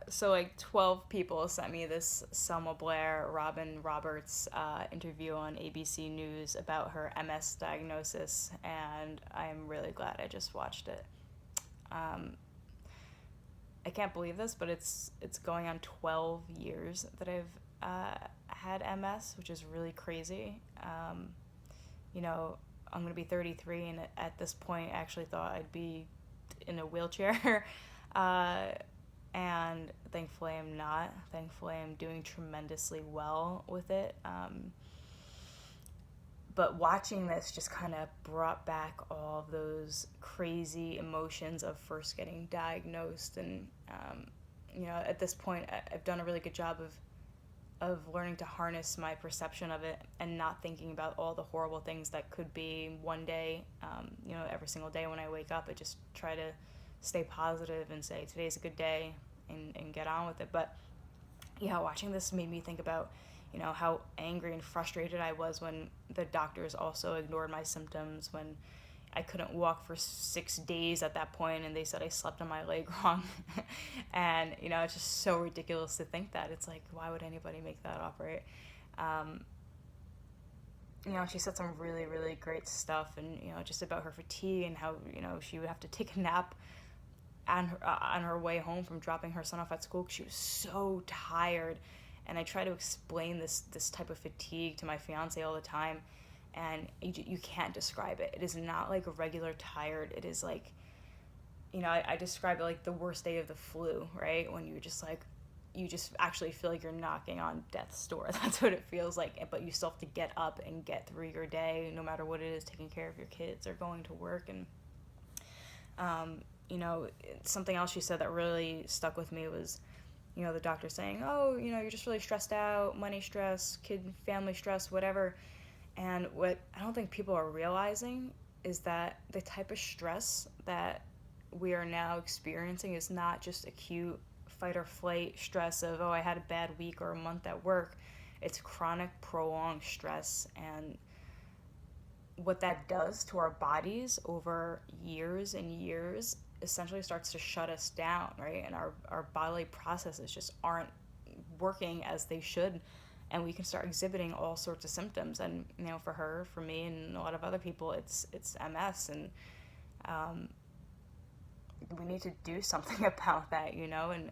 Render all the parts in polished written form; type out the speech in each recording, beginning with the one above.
So like 12 people sent me this Selma Blair Robin Roberts interview on ABC News about her MS diagnosis, and I'm really glad I just watched it. Um, I can't believe this, but it's going on 12 years that I've had MS, which is really crazy. You know, I'm gonna be 33, and at this point, I actually thought I'd be in a wheelchair. uh, and thankfully I'm not. Thankfully I'm doing tremendously well with it. But watching this just kind of brought back all of those crazy emotions of first getting diagnosed. And at this point I've done a really good job of learning to harness my perception of it and not thinking about all the horrible things that could be one day. Every single day when I wake up, I just try to stay positive and say today's a good day, and get on with it. But yeah, watching this made me think about, how angry and frustrated I was when the doctors also ignored my symptoms, when I couldn't walk for 6 days at that point, and they said I slept on my leg wrong. And, it's just so ridiculous to think that. It's like, why would anybody make that up, right? She said some really, really great stuff, and, just about her fatigue and how, she would have to take a nap on her way home from dropping her son off at school because she was so tired. And I try to explain this type of fatigue to my fiance all the time, and you can't describe it. It is not like a regular tired. It is like, I describe it like the worst day of the flu, right? When you're just like, you just actually feel like you're knocking on death's door. That's what it feels like. But you still have to get up and get through your day, no matter what it is, taking care of your kids or going to work. And something else she said that really stuck with me was, the doctor saying, oh, you're just really stressed out, money stress, kid, family stress, whatever. And what I don't think people are realizing is that the type of stress that we are now experiencing is not just acute fight or flight stress of, oh, I had a bad week or a month at work. It's chronic, prolonged stress. And what that does to our bodies over years and years essentially starts to shut us down, right? And our bodily processes just aren't working as they should, and we can start exhibiting all sorts of symptoms. And for her, for me, and a lot of other people, it's MS. And we need to do something about that. And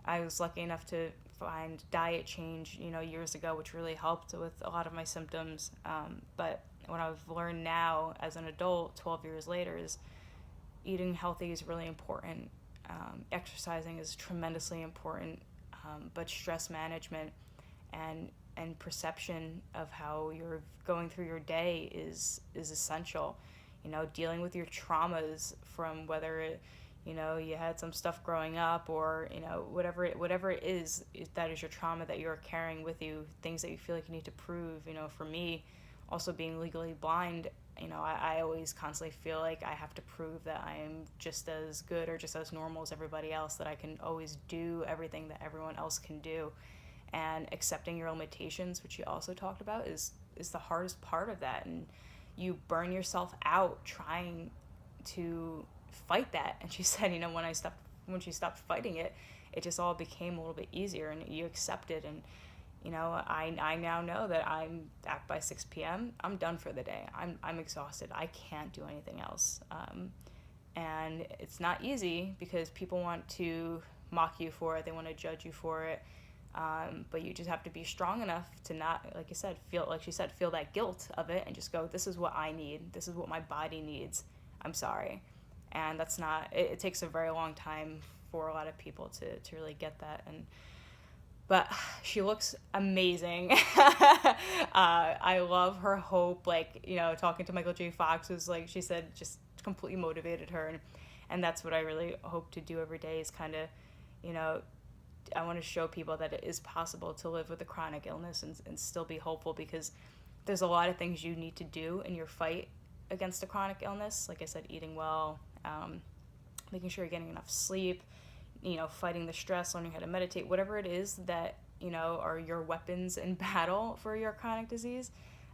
I was lucky enough to find diet change years ago, which really helped with a lot of my symptoms. But what I've learned now as an adult 12 years later is eating healthy is really important. Exercising is tremendously important, but stress management and perception of how you're going through your day is essential. Dealing with your traumas from whether you had some stuff growing up, or whatever it is that is your trauma that you're carrying with you, things that you feel like you need to prove. For me, also being legally blind, I always constantly feel like I have to prove that I am just as good or just as normal as everybody else, that I can always do everything that everyone else can do. And accepting your limitations, which you also talked about, is the hardest part of that. And you burn yourself out trying to fight that. And she said, when she stopped fighting it, it just all became a little bit easier, and you accept it. And I now know that I'm back by 6 p.m. I'm done for the day. I'm exhausted. I can't do anything else. And it's not easy because people want to mock you for it. They want to judge you for it. But you just have to be strong enough to not, like you said, feel that guilt of it, and just go, this is what I need. This is what my body needs. I'm sorry. And that's not, it takes a very long time for a lot of people to really get that. But she looks amazing. I love her hope. Talking to Michael J. Fox was, like she said, just completely motivated her. And that's what I really hope to do every day, is kind of, I want to show people that it is possible to live with a chronic illness and still be hopeful, because there's a lot of things you need to do in your fight against a chronic illness. Like I said, eating well, making sure you're getting enough sleep, fighting the stress, learning how to meditate, whatever it is that, are your weapons in battle for your chronic disease.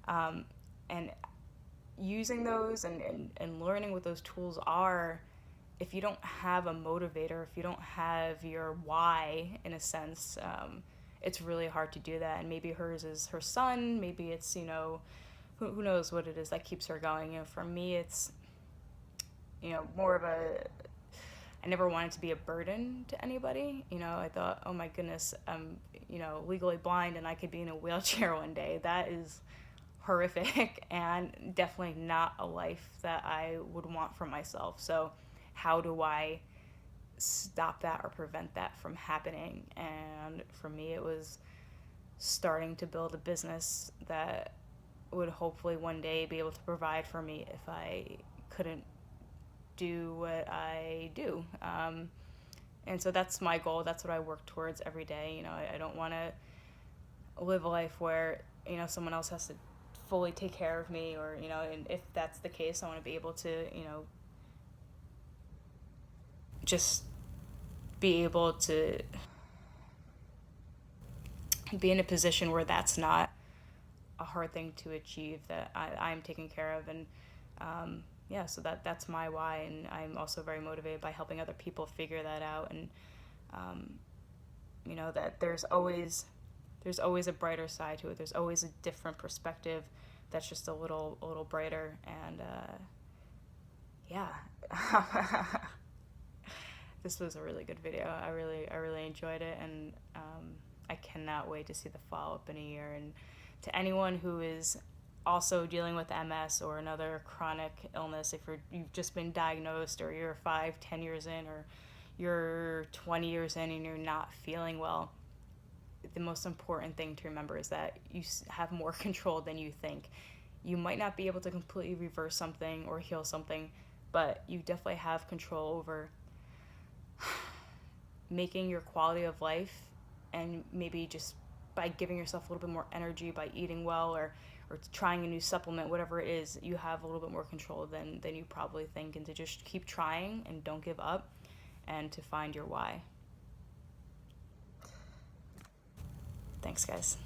And using those and learning what those tools are if you don't have a motivator, if you don't have your why, in a sense, it's really hard to do that. And maybe hers is her son, maybe it's, who knows what it is that keeps her going. For me, it's, more of I never wanted to be a burden to anybody. I thought, oh my goodness, I'm, legally blind and I could be in a wheelchair one day. That is horrific and definitely not a life that I would want for myself. So how do I stop that or prevent that from happening? And for me, it was starting to build a business that would hopefully one day be able to provide for me if I couldn't do what I do. And so that's my goal. That's what I work towards every day. I don't want to live a life where, someone else has to fully take care of me, or, and if that's the case, I want to be able to, just be able to be in a position where that's not a hard thing to achieve, that I'm taken care of. And so that's my why, and I'm also very motivated by helping other people figure that out. And that there's always a brighter side to it. There's always a different perspective that's just a little brighter. And this was a really good video. I really enjoyed it, and I cannot wait to see the follow-up in a year. And to anyone who is also dealing with MS or another chronic illness, if you've just been diagnosed, or you're 5-10 years in, or you're 20 years in and you're not feeling well, the most important thing to remember is that you have more control than you think. You might not be able to completely reverse something or heal something, but you definitely have control over making your quality of life, and maybe just by giving yourself a little bit more energy, by eating well, or trying a new supplement, whatever it is, you have a little bit more control than you probably think. And to just keep trying and don't give up, and to find your why. Thanks, guys.